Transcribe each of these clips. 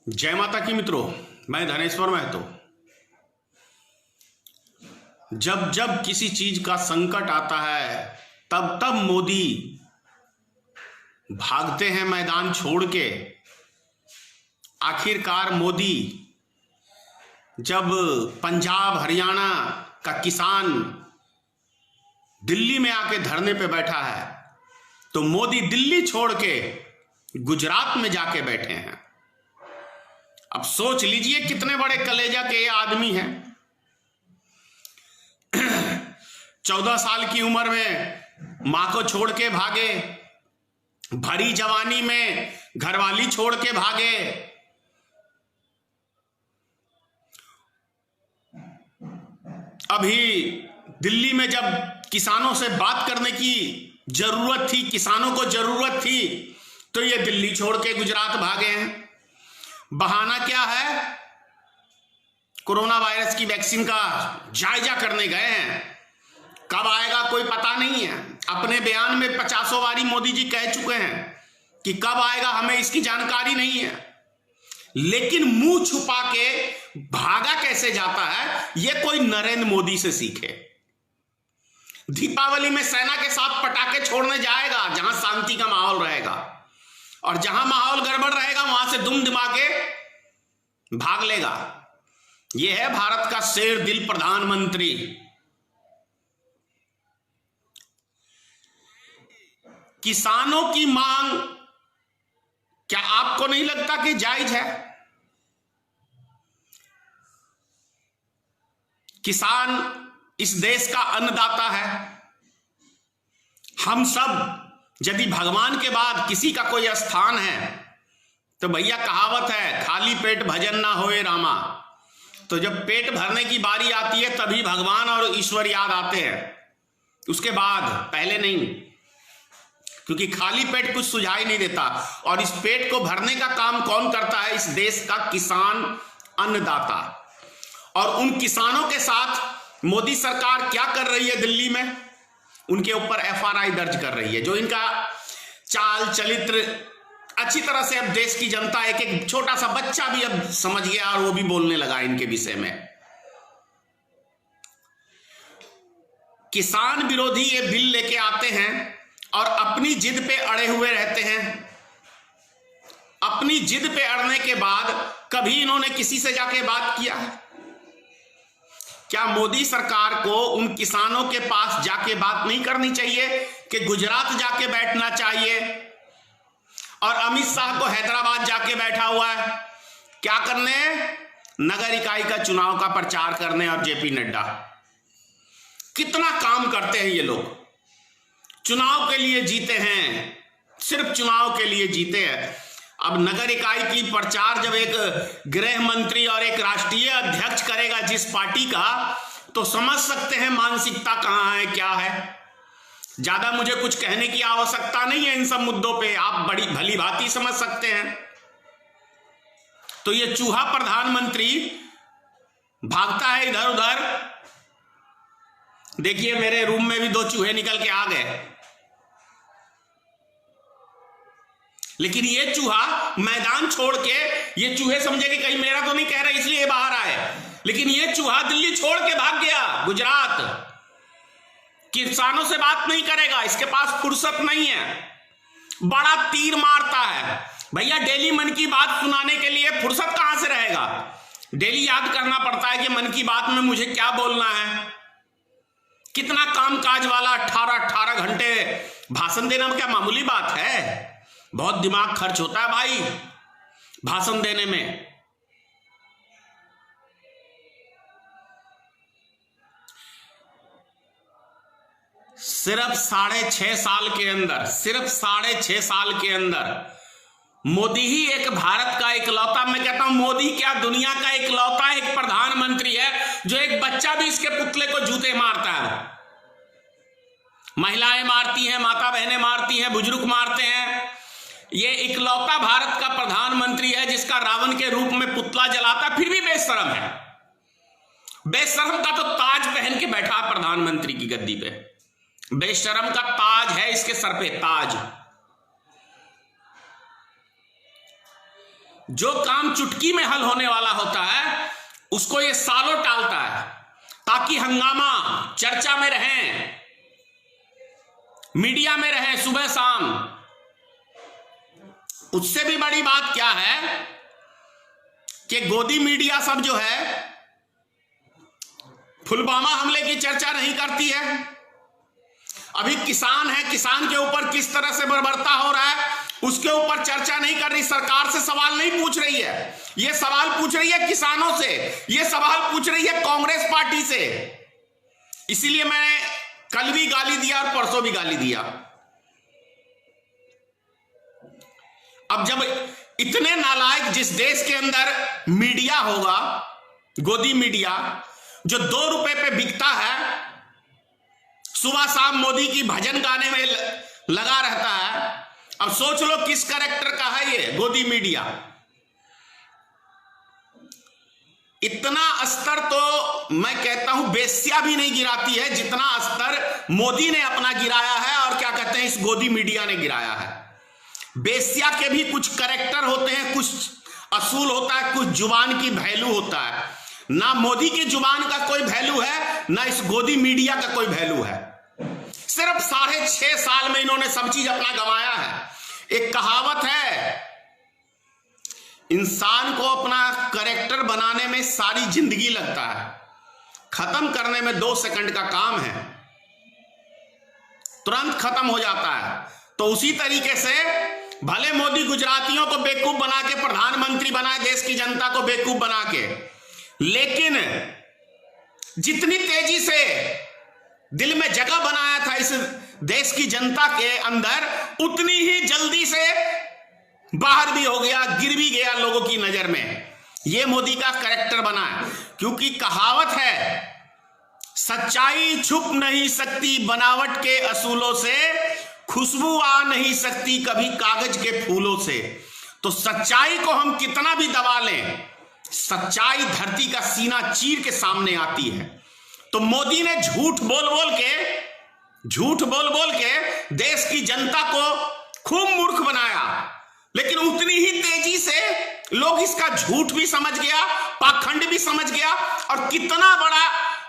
जय माता की मित्रों, मैं धनेश्वर महतो। जब जब किसी चीज का संकट आता है तब तब मोदी भागते हैं मैदान छोड़ के। आखिरकार मोदी जब पंजाब हरियाणा का किसान दिल्ली में आके धरने पे बैठा है तो मोदी दिल्ली छोड़ के गुजरात में जाके बैठे हैं। अब सोच लीजिए कितने बड़े कलेजा के ये आदमी हैं। 14 साल की उम्र में मां को छोड़ के भागे, भरी जवानी में घरवाली छोड़ के भागे, अभी दिल्ली में जब किसानों से बात करने की जरूरत थी, किसानों को जरूरत थी, तो ये दिल्ली छोड़ के गुजरात भागे हैं। बहाना क्या है? कोरोना वायरस की वैक्सीन का जायजा करने गए हैं। कब आएगा कोई पता नहीं है। अपने बयान में 50 बारी मोदी जी कह चुके हैं कि कब आएगा हमें इसकी जानकारी नहीं है, लेकिन मुंह छुपा के भागा कैसे जाता है यह कोई नरेंद्र मोदी से सीखे। दीपावली में सेना के साथ पटाखे छोड़ने जाएगा जहां शांति का माहौल रहेगा, और जहां माहौल गड़बड़ रहेगा वहां से दुम दिमा के भाग लेगा। यह है भारत का शेर दिल प्रधानमंत्री। किसानों की मांग क्या आपको नहीं लगता कि जायज है? किसान इस देश का अन्नदाता है। हम सब यदि भगवान के बाद किसी का कोई स्थान है तो भैया कहावत है, खाली पेट भजन ना होए रामा। तो जब पेट भरने की बारी आती है तभी भगवान और ईश्वर याद आते हैं, उसके बाद पहले नहीं, क्योंकि खाली पेट कुछ सुझाई नहीं देता। और इस पेट को भरने का काम कौन करता है? इस देश का किसान, अन्नदाता। और उन किसानों के साथ मोदी सरकार क्या कर रही है? दिल्ली में उनके ऊपर FRI दर्ज कर रही है। जो इनका चाल चरित्र अच्छी तरह से अब देश की जनता, एक एक छोटा सा बच्चा भी अब समझ गया और वो भी बोलने लगा इनके विषय में। किसान विरोधी ये बिल लेके आते हैं और अपनी जिद पे अड़े हुए रहते हैं। अपनी जिद पे अड़ने के बाद कभी इन्होंने किसी से जाके बात किया है? क्या मोदी सरकार को उन किसानों के पास जाके बात नहीं करनी चाहिए कि गुजरात जाके बैठना चाहिए? और अमित शाह को हैदराबाद जाके बैठा हुआ है क्या करने? नगर इकाई का चुनाव का प्रचार करने। और JP नड्डा कितना काम करते हैं ये लोग, चुनाव के लिए जीते हैं, सिर्फ चुनाव के लिए जीते हैं। अब नगर इकाई की प्रचार जब एक गृह मंत्री और एक राष्ट्रीय अध्यक्ष करेगा जिस पार्टी का, तो समझ सकते हैं मानसिकता कहां है, क्या है। ज्यादा मुझे कुछ कहने की आवश्यकता नहीं है इन सब मुद्दों पे, आप बड़ी भली भांति समझ सकते हैं। तो ये चूहा प्रधानमंत्री भागता है इधर उधर। देखिए मेरे रूम में भी 2 चूहे निकल के आ गए, लेकिन ये चूहा मैदान छोड़ के, ये चूहे समझे कि कहीं मेरा तो नहीं कह रहा इसलिए बाहर आए, लेकिन ये चूहा दिल्ली छोड़ के भाग गया गुजरात। किसानों से बात नहीं करेगा, इसके पास फुर्सत नहीं है, बड़ा तीर मारता है। भैया डेली मन की बात सुनाने के लिए फुर्सत कहां से रहेगा? डेली याद करना पड़ता है कि मन की बात में मुझे क्या बोलना है। कितना कामकाज वाला 18 घंटे भाषण देना क्या मामूली बात है? बहुत दिमाग खर्च होता है भाई भाषण देने में। सिर्फ 6.5 साल के अंदर, सिर्फ 6.5 साल के अंदर मोदी ही एक भारत का इकलौता, मैं कहता हूं मोदी क्या दुनिया का इकलौता एक प्रधानमंत्री है जो एक बच्चा भी इसके पुतले को जूते मारता है। महिलाएं मारती हैं, माता बहनें मारती हैं, बुजुर्ग मारते हैं। ये इकलौता भारत का प्रधानमंत्री है जिसका रावण के रूप में पुतला जलाता, फिर भी बेशरम है। बेशरम का तो ताज पहन के बैठा है प्रधानमंत्री की गद्दी पे। बेशरम का ताज है इसके सर पे, ताज। जो काम चुटकी में हल होने वाला होता है उसको ये सालों टालता है ताकि हंगामा चर्चा में रहें, मीडिया में रहे सुबह शाम। उससे भी बड़ी बात क्या है कि गोदी मीडिया सब जो है पुलवामा हमले की चर्चा नहीं करती है। अभी किसान है, किसान के ऊपर किस तरह से बर्बरता हो रहा है उसके ऊपर चर्चा नहीं कर रही, सरकार से सवाल नहीं पूछ रही है। ये सवाल पूछ रही है किसानों से, ये सवाल पूछ रही है कांग्रेस पार्टी से। इसीलिए मैंने कल भी गाली दिया और परसों भी गाली दिया। अब जब इतने नालायक जिस देश के अंदर मीडिया होगा, गोदी मीडिया जो 2 रुपए पे बिकता है, सुबह शाम मोदी की भजन गाने में लगा रहता है, अब सोच लो किस कैरेक्टर का है ये गोदी मीडिया। इतना स्तर तो मैं कहता हूं बेस्या भी नहीं गिराती है जितना स्तर मोदी ने अपना गिराया है और क्या कहते हैं इस गोदी मीडिया ने गिराया है। बेस्या के भी कुछ कैरेक्टर होते हैं, कुछ असूल होता है, कुछ जुबान की वैल्यू होता है। ना मोदी की जुबान का कोई वैल्यू है, ना इस गोदी मीडिया का कोई वैल्यू है। सिर्फ 6.5 साल में इन्होंने सब चीज अपना गंवाया है। एक कहावत है, इंसान को अपना कैरेक्टर बनाने में सारी जिंदगी लगता है, खत्म करने में 2 सेकंड का काम है, तुरंत खत्म हो जाता है। तो उसी तरीके से भले मोदी गुजरातियों को बेवकूफ बना के प्रधानमंत्री बनाए, देश की जनता को बेवकूफ बना के, लेकिन जितनी तेजी से दिल में जगह बनाया था इस देश की जनता के अंदर, उतनी ही जल्दी से बाहर भी हो गया, गिर भी गया लोगों की नजर में। यह मोदी का कैरेक्टर बना है। क्योंकि कहावत है, सच्चाई छुप नहीं सकती बनावट के असूलों से, खुशबू आ नहीं सकती कभी कागज के फूलों से। तो सच्चाई को हम कितना भी दबा लें, सच्चाई धरती का सीना चीर के सामने आती है। तो मोदी ने झूठ बोल बोल के देश की जनता को खूब मूर्ख बनाया, लेकिन उतनी ही तेजी से लोग इसका झूठ भी समझ गया, पाखंड भी समझ गया, और कितना बड़ा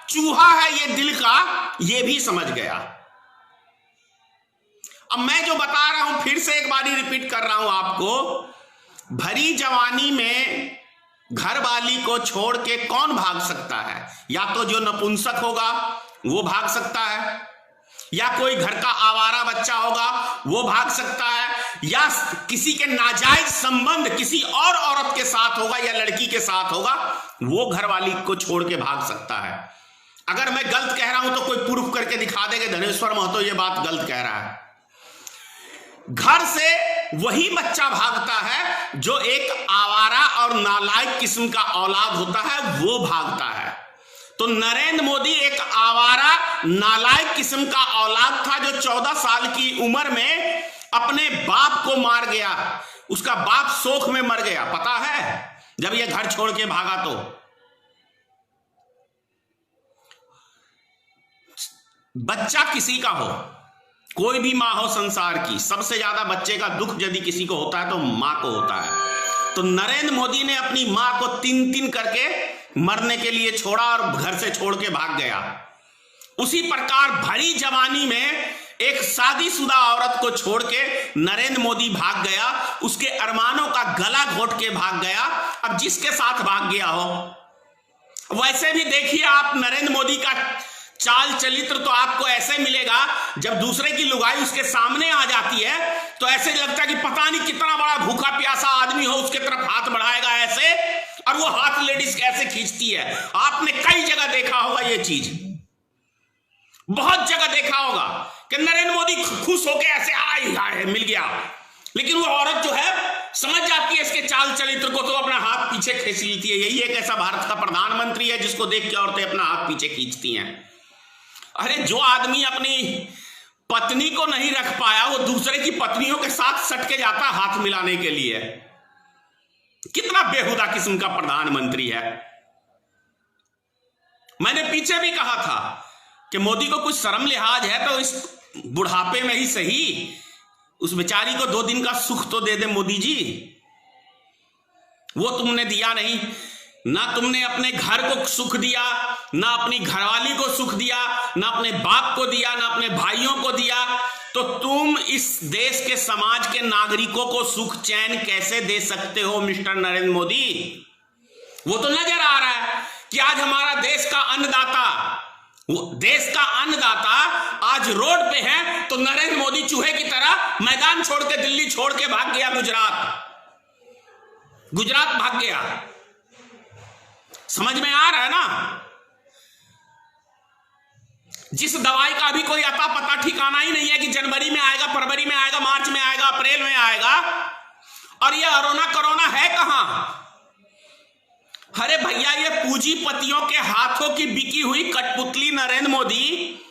चूहा है ये दिल का, ये भी समझ गया। अब मैं जो बता रहा हूं फिर से एक बार रिपीट कर रहा हूं आपको, भरी जवानी में घर वाली को छोड़ के कौन भाग सकता है? या तो जो नपुंसक होगा वो भाग सकता है, या कोई घर का आवारा बच्चा होगा वो भाग सकता है, या किसी के नाजायज संबंध किसी और औरत के साथ होगा या लड़की के साथ होगा, वो घर वाली को छोड़ के भाग सकता है। अगर मैं गलत कह रहा हूं तो कोई प्रूफ करके दिखा देगा धनेश्वर महतो ये बात गलत कह रहा है। घर से वही बच्चा भागता है जो एक आवारा और नालायक किस्म का औलाद होता है, वो भागता है। तो नरेंद्र मोदी एक आवारा नालायक किस्म का औलाद था जो 14 साल की उम्र में अपने बाप को मार गया। उसका बाप शोक में मर गया, पता है, जब ये घर छोड़ के भागा। तो बच्चा किसी का हो, कोई भी मां हो संसार की, सबसे ज्यादा बच्चे का दुख यदि किसी को होता है तो मां को होता है। तो नरेंद्र मोदी ने अपनी मां को 3-3 करके मरने के लिए छोड़ा और घर से छोड़ के भाग गया। उसी प्रकार भरी जवानी में एक शादीशुदा औरत को छोड़ के नरेंद्र मोदी भाग गया, उसके अरमानों का गला घोट के भाग गया। अब जिसके साथ भाग गया हो, वैसे भी देखिए आप नरेंद्र मोदी का चाल चरित्र तो आपको ऐसे मिलेगा, जब दूसरे की लुगाई उसके सामने आ जाती है तो ऐसे लगता है कि पता नहीं कितना बड़ा भूखा प्यासा आदमी हो, उसके तरफ हाथ बढ़ाएगा ऐसे, और वो हाथ लेडीज कैसे खींचती है। आपने कई जगह देखा होगा ये चीज, बहुत जगह देखा होगा कि नरेंद्र मोदी खुश होकर ऐसे आए मिल गया, लेकिन वो औरत जो है समझ जाती है इसके चाल चरित्र को, तो अपना हाथ पीछे खींच लेती है। यही एक ऐसा भारत का प्रधानमंत्री है जिसको देख के औरतें अपना हाथ पीछे खींचती हैं। अरे जो आदमी अपनी पत्नी को नहीं रख पाया, वो दूसरे की पत्नियों के साथ सट के जाता हाथ मिलाने के लिए। कितना बेहुदा किस्म का प्रधानमंत्री है। मैंने पीछे भी कहा था कि मोदी को कुछ शर्म लिहाज है तो इस बुढ़ापे में ही सही उस बेचारी को 2 दिन का सुख तो दे दे मोदी जी। वो तुमने दिया नहीं। ना तुमने अपने घर को सुख दिया, ना अपनी घरवाली को सुख दिया, ना अपने बाप को दिया, ना अपने भाइयों को दिया। तो तुम इस देश के समाज के नागरिकों को सुख चैन कैसे दे सकते हो मिस्टर नरेंद्र मोदी? वो तो नजर आ रहा है कि आज हमारा देश का अन्नदाता आज रोड पे है, तो नरेंद्र मोदी चूहे की तरह मैदान छोड़ के, दिल्ली छोड़ के भाग गया, गुजरात भाग गया। समझ में आ रहा है ना? जिस दवाई का अभी कोई अता पता ठिकाना ही नहीं है कि जनवरी में आएगा, फरवरी में आएगा, मार्च में आएगा, अप्रैल में आएगा, और ये कोरोना है कहां? अरे भैया, ये पूंजीपतियों के हाथों की बिकी हुई कठपुतली नरेंद्र मोदी,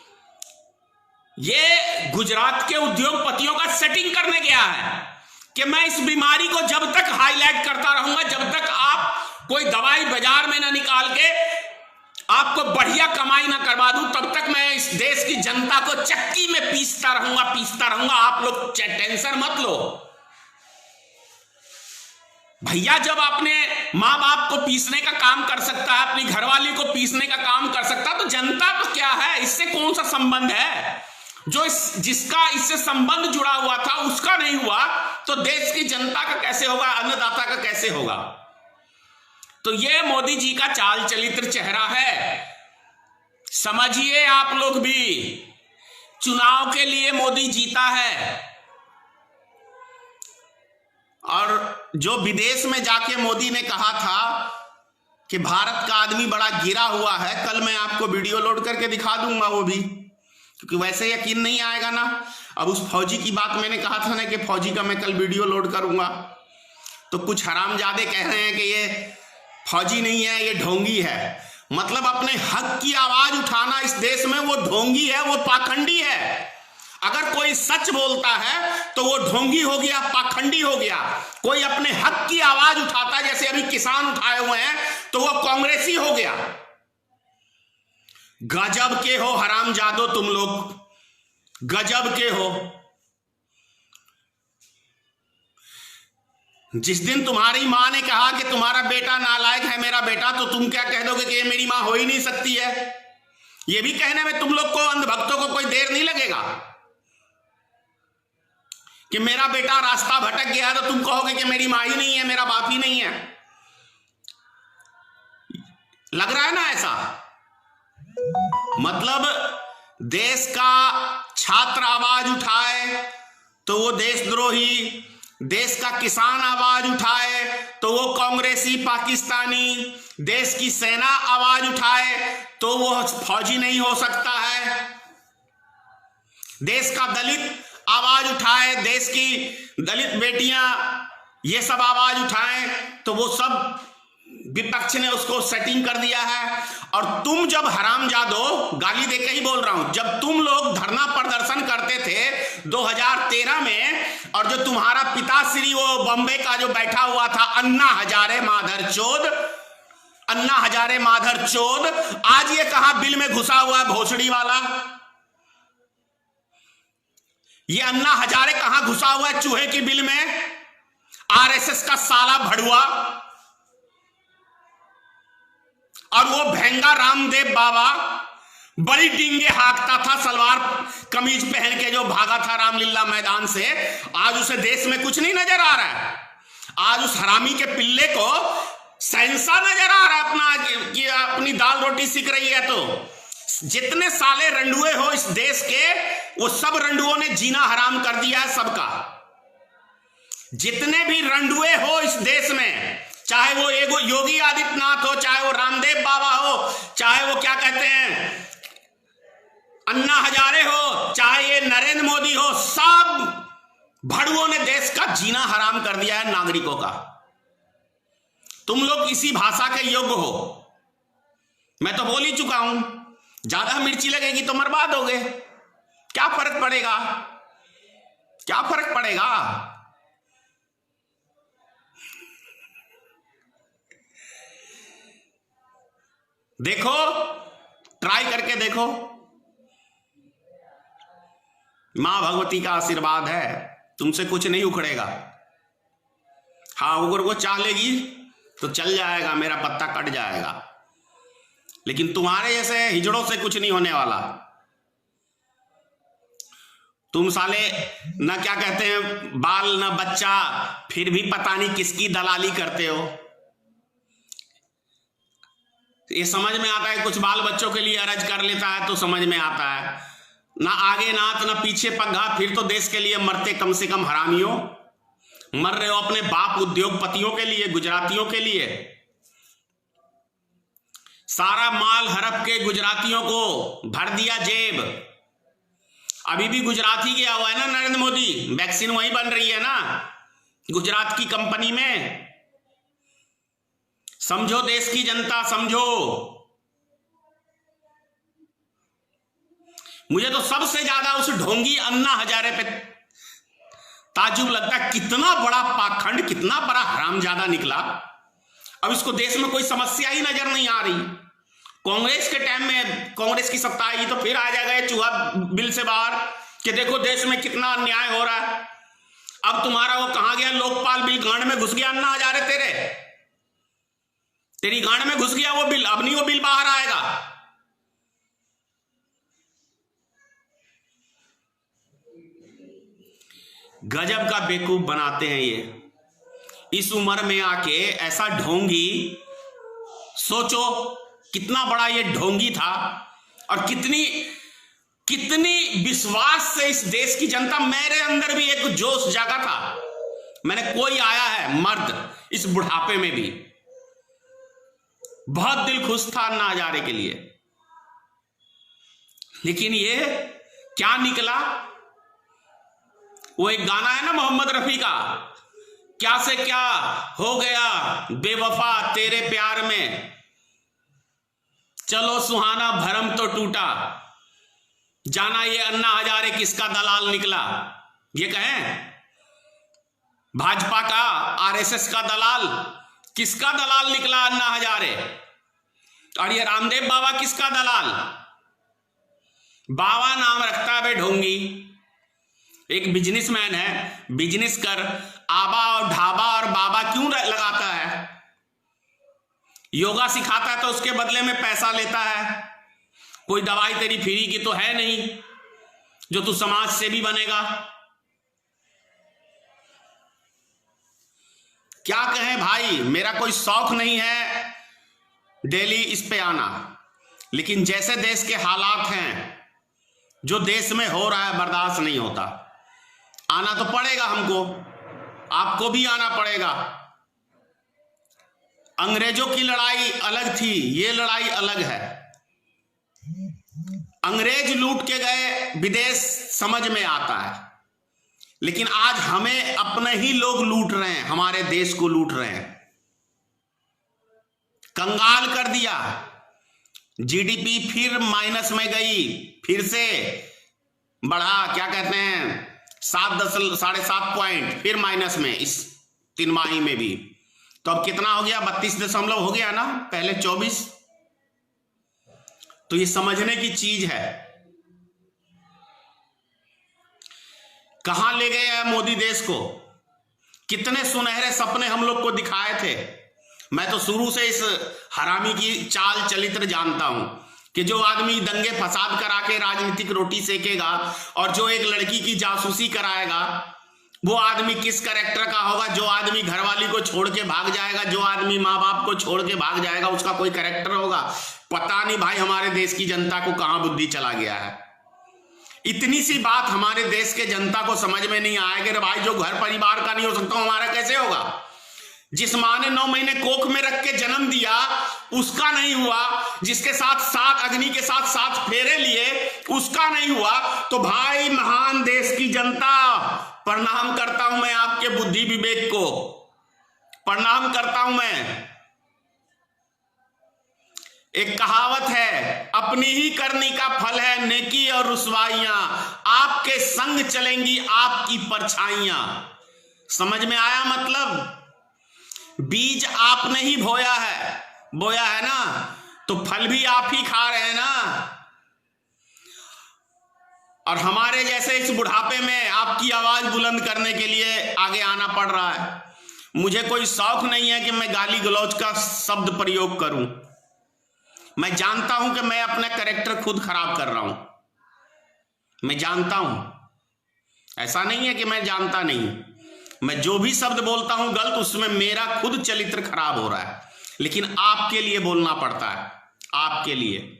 ये गुजरात के उद्योगपतियों का सेटिंग करने गया है कि मैं इस बीमारी को जब तक हाईलाइट करता रहूंगा, जब तक आप कोई दवाई बाजार में ना निकाल के आपको बढ़िया कमाई ना करवा दूं, तब तक मैं इस देश की जनता को चक्की में पीसता रहूंगा। आप लोग टेंशन मत लो भैया। जब अपने माँ बाप को पीसने का काम कर सकता है, अपनी घरवाली को पीसने का काम कर सकता है, तो जनता तो क्या है? इससे कौन सा संबंध है? जिसका इससे संबंध जुड़ा हुआ था उसका नहीं हुआ, तो देश की जनता का कैसे होगा? अन्नदाता का कैसे होगा? तो ये मोदी जी का चाल चलित्र चेहरा है, समझिए आप लोग भी। चुनाव के लिए मोदी जीता है, और जो विदेश में जाके मोदी ने कहा था कि भारत का आदमी बड़ा गिरा हुआ है, कल मैं आपको वीडियो लोड करके दिखा दूंगा वो भी, क्योंकि वैसे यकीन नहीं आएगा ना। अब उस फौजी की बात मैंने कहा था ना कि फौजी का मैं कल वीडियो लोड करूंगा, तो कुछ हरामजादे कह रहे हैं कि ये फौजी नहीं है, ये ढोंगी है। मतलब अपने हक की आवाज उठाना इस देश में, वो ढोंगी है, वो पाखंडी है। अगर कोई सच बोलता है तो वो ढोंगी हो गया, पाखंडी हो गया। कोई अपने हक की आवाज उठाता है, जैसे अभी किसान उठाए हुए हैं, तो वो कांग्रेसी हो गया। गजब के हो हरामजादो तुम लोग, गजब के हो। जिस दिन तुम्हारी मां ने कहा कि तुम्हारा बेटा नालायक है मेरा बेटा, तो तुम क्या कह दोगे कि ये मेरी मां हो ही नहीं सकती है? ये भी कहने में तुम लोग को, अंधभक्तों को, कोई देर नहीं लगेगा कि मेरा बेटा रास्ता भटक गया, तो तुम कहोगे कि मेरी मां ही नहीं है, मेरा बाप ही नहीं है। लग रहा है ना ऐसा? मतलब देश का छात्र आवाज उठाए तो वो देशद्रोही, देश का किसान आवाज उठाए तो वो कांग्रेसी पाकिस्तानी, देश की सेना आवाज उठाए तो वो फौजी नहीं हो सकता है, देश का दलित आवाज उठाए, देश की दलित बेटियां ये सब आवाज उठाएं तो वो सब विपक्ष ने उसको सेटिंग कर दिया है। और तुम जब हरामजादो, गाली देके ही बोल रहा हूं, जब तुम लोग धरना प्रदर्शन करते थे 2013 में, और जो तुम्हारा पिताश्री वो बॉम्बे का जो बैठा हुआ था अन्ना हजारे माधर चोद, आज ये कहां बिल में घुसा हुआ है भोसड़ी वाला? ये अन्ना हजारे कहां घुसा हुआ है चूहे की बिल में? आरएसएस का साला भड़ुआ। और वो भेंगा रामदेव बाबा बड़ी डींगे हाँकता था, सलवार कमीज पहन के जो भागा था रामलीला मैदान से। आज उसे देश में कुछ नहीं नजर आ रहा है। आज उस हरामी के पिल्ले को सहनसा नजर आ रहा है अपना, कि अपनी दाल रोटी सीख रही है। तो जितने साले रंडुए हो इस देश के, वो सब रंडुओं ने जीना हराम कर दिया है सबका। जितने भी रंडुए हो इस देश में, चाहे वो एगो योगी आदित्यनाथ हो, चाहे वो रामदेव बाबा हो, चाहे वो क्या कहते हैं अन्ना हजारे हो, चाहे ये नरेंद्र मोदी हो, सब भड़ुओं ने देश का जीना हराम कर दिया है नागरिकों का। तुम लोग इसी भाषा के योग्य हो। मैं तो बोल ही चुका हूं, ज्यादा मिर्ची लगेगी तो बर्बाद हो गए। क्या फर्क पड़ेगा? क्या फर्क पड़ेगा? देखो, ट्राई करके देखो। मां भगवती का आशीर्वाद है, तुमसे कुछ नहीं उखड़ेगा। हाँ, अगर वो चाह लेगी तो चल जाएगा, मेरा पत्ता कट जाएगा, लेकिन तुम्हारे जैसे हिजड़ों से कुछ नहीं होने वाला। तुम साले न क्या कहते हैं बाल न बच्चा, फिर भी पता नहीं किसकी दलाली करते हो। ये समझ में आता है, कुछ बाल बच्चों के लिए अरज कर लेता है तो समझ में आता है, ना आगे नाथ ना पीछे पग्घा, फिर तो देश के लिए मरते कम से कम हरामियों। मर रहे हो अपने बाप उद्योगपतियों के लिए, गुजरातियों के लिए। सारा माल हड़प के गुजरातियों को भर दिया जेब। अभी भी गुजरात ही गया हुआ है ना नरेंद्र मोदी, वैक्सीन वहीं बन रही है ना गुजरात की कंपनी में। समझो देश की जनता, समझो। मुझे तो सबसे ज्यादा उस ढोंगी अन्ना हजारे पे ताजुब लगता है, कितना बड़ा पाखंड, कितना बड़ा हरामजादा निकला। अब इसको देश में कोई समस्या ही नजर नहीं आ रही। कांग्रेस के टाइम में कांग्रेस की सत्ता आएगी तो फिर आ जाएगा ये चूहा बिल से बाहर कि देखो देश में कितना अन्याय हो रहा है। अब तुम्हारा वो कहां गया लोकपाल बिल, गांड में घुस गया अन्ना हजारे, तेरी गांड में घुस गया वो बिल। अब नहीं वो बिल बाहर आएगा। गजब का बेवकूफ बनाते हैं ये। इस उम्र में आके ऐसा ढोंगी, सोचो कितना बड़ा ये ढोंगी था और कितनी कितनी विश्वास से इस देश की जनता, मेरे अंदर भी एक जोश जागा था। मैंने कोई आया है मर्द इस बुढ़ापे में भी, बहुत दिल खुश था अन्ना हजारे के लिए। लेकिन ये क्या निकला, वो एक गाना है ना मोहम्मद रफी का, क्या से क्या हो गया बेवफा तेरे प्यार में, चलो सुहाना भरम तो टूटा। जाना ये अन्ना हजारे किसका दलाल निकला, ये कहें भाजपा का, आरएसएस का दलाल, किसका दलाल निकला अन्ना हजारे। और ये रामदेव बाबा किसका दलाल। बाबा नाम रखता है बे ढोंगी। एक बिजनेसमैन है, बिजनेस कर, आबा और ढाबा और बाबा क्यों लगाता है। योगा सिखाता है तो उसके बदले में पैसा लेता है। कोई दवाई तेरी फ्री की तो है नहीं जो तू समाज सेवी बनेगा। क्या कहें भाई, मेरा कोई शौक नहीं है डेली इस पे आना, लेकिन जैसे देश के हालात हैं, जो देश में हो रहा है, बर्दाश्त नहीं होता। आना तो पड़ेगा हमको, आपको भी आना पड़ेगा। अंग्रेजों की लड़ाई अलग थी, ये लड़ाई अलग है। अंग्रेज लूट के गए, विदेश समझ में आता है, लेकिन आज हमें अपने ही लोग लूट रहे हैं, हमारे देश को लूट रहे हैं, कंगाल कर दिया। जीडीपी फिर माइनस में गई, फिर से बढ़ा, क्या कहते हैं 7.5 पॉइंट फिर माइनस में इस 3 माही में भी। तो अब कितना हो गया, 32 हो गया ना, पहले 24। तो ये समझने की चीज है। कहां ले गया है मोदी देश को। कितने सुनहरे सपने हम लोग को दिखाए थे। मैं तो शुरू से इस हरामी की चाल चरित्र जानता हूं कि जो आदमी दंगे फसाद करा के राजनीतिक रोटी सेकेगा और जो एक लड़की की जासूसी कराएगा, वो आदमी किस कैरेक्टर का होगा। जो आदमी घरवाली को छोड़ के भाग जाएगा, जो आदमी माँ बाप को छोड़ के भाग जाएगा, उसका कोई कैरेक्टर होगा। पता नहीं भाई हमारे देश की जनता को कहां बुद्धि चला गया है। इतनी सी बात हमारे देश के जनता को समझ में नहीं आएगी। अरे भाई जो घर परिवार का नहीं हो सकता, हमारा कैसे होगा। जिस माँ ने 9 महीने कोख में रख के जन्म दिया उसका नहीं हुआ, जिसके साथ 7 अग्नि के साथ 7 फेरे लिए उसका नहीं हुआ। तो भाई महान देश की जनता, प्रणाम करता हूं मैं आपके बुद्धि विवेक को, प्रणाम करता हूं मैं। एक कहावत है, अपनी ही करनी का फल है नेकी और रुसवाइयां, आपके संग चलेंगी आपकी परछाइयां। समझ में आया मतलब। बीज आपने ही बोया है ना, तो फल भी आप ही खा रहे हैं ना। और हमारे जैसे इस बुढ़ापे में आपकी आवाज बुलंद करने के लिए आगे आना पड़ रहा है। मुझे कोई शौक नहीं है कि मैं गाली गलौज का शब्द प्रयोग करूं। मैं जानता हूं कि मैं अपना कैरेक्टर खुद खराब कर रहा हूं, मैं जानता हूं, ऐसा नहीं है कि मैं जानता नहीं। मैं जो भी शब्द बोलता हूं गलत, उसमें मेरा खुद चरित्र खराब हो रहा है, लेकिन आपके लिए बोलना पड़ता है, आपके लिए।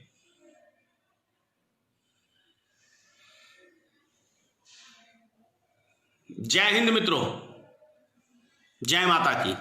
जय हिंद मित्रों, जय माता की।